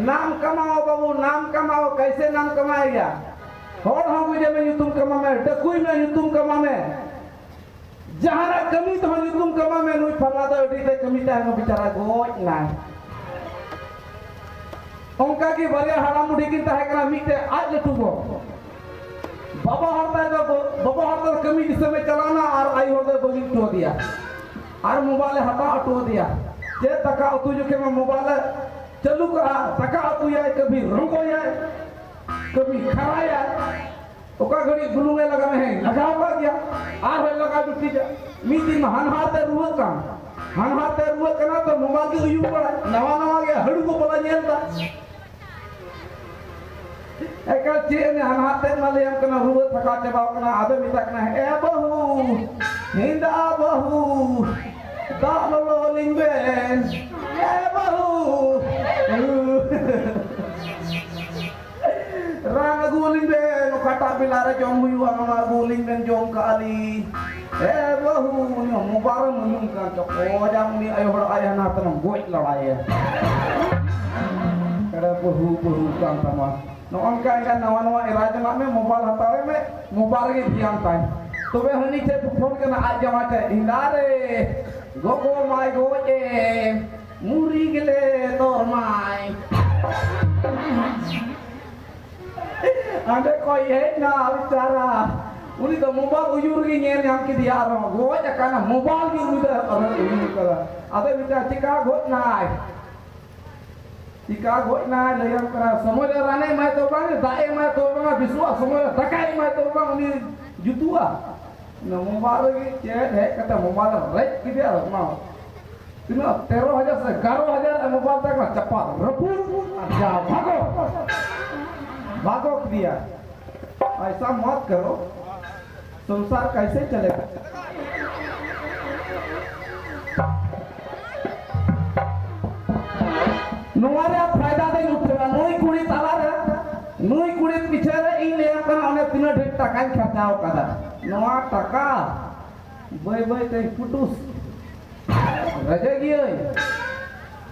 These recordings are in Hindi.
नाम कमाओ बाबू, नाम कमाओ। कैसे नाम कमाएगा? और हम मुझे में युतुम कमा में, डकुई में युतुम कमा में, जहां कमी तो हम युतुम कमा में नुई फला तो उठी ते कमी ता हम बेचारा गोज ना उनका की बरिया हराम उठी की ता है कना मिटे आज लटुगो बाबा हरता तो बाबा हरता कमी जिस समय चलाना और आई होता बगी टो दिया और मोबाइल हटा हटो दिया जे तका तू जो के मैं मोबाइल चालू करा तका तू यार कभी रंगो यार कभी खरा यार ओका घड़ी गुलुए लगा में लगा गया आर होय लगा दुटी जा मीती में हनहाते रुआ का हनहाते रुआ कना तो मोबाइल की उयु पड़ा नवा नवा गया हड़ू को बोला जेलता एका चे ने हनहाते माले हम कना रुआ थका चबाव कना आबे मिता कना ए बहू हिंदा बहू दालो लिंगे ए बहू rang guling ben kata bilara jong huyu ama guling ben jong kali bahu nyo mubar munyung kan coko jam ni ayo hor ayah na tanam goi lalaya kada bahu kan tama no angka kan nawa iraja mak me mobile hatawe me mobile ge diam tai tobe hani che phone kana aja mate indare gogo mai goje muri gele tor mai ada koi na bicara uni to mobile uyur gi nyen yang ki dia ro go ja kana mobile gi uni da ara uni kala ada bicara tika got nai le yang kara samoy rane mai to bang dae mai to bang biswa samoy takai mai to bang uni jutua no mobile gi che he kata mobile rek ki dia mau Tino 13,000 se 11,000 mobile tak lah cepat rebut aja भागो दिया ऐसा मत करो संसार कैसे चलेगा नुआरे फायदा दे उठेगा नुई कुड़ी ताला रे नुई कुड़ी पीछे रे इन ले का ओने तीन ढेर टका खर्चाओ कदा नवा टका बय बय ते फुटूस रजेगी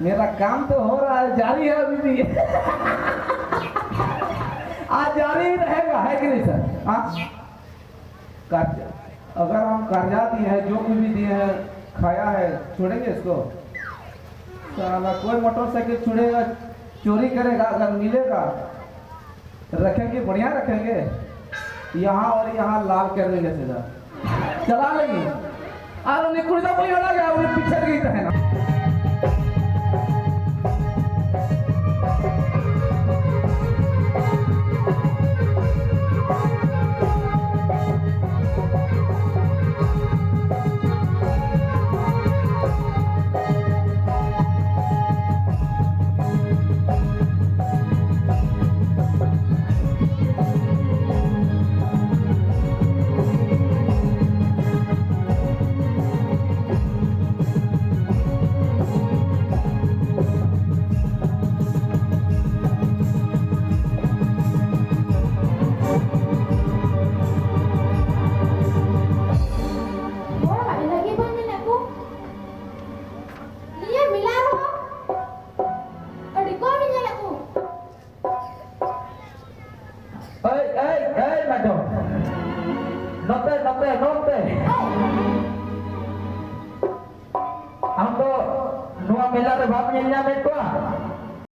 मेरा काम तो हो रहा है जारी है अभी भी आज जारी रहेगा है कि नहीं सर? हाँ कर्जा अगर हम कर्जा दिए हैं जो कुछ भी दिए हैं खाया है छोड़ेंगे इसको साला कोई मोटरसाइकिल छोड़ेगा चोरी करेगा अगर मिलेगा रखेंगे बढ़िया रखेंगे यहाँ और यहाँ लाल कर देंगे सीधा चला लेंगे और उन्हें कुर्ता कोई हो गया उन्हें पीछे गई है ना हम तो नुआ मेला रे बाप ने न्या में को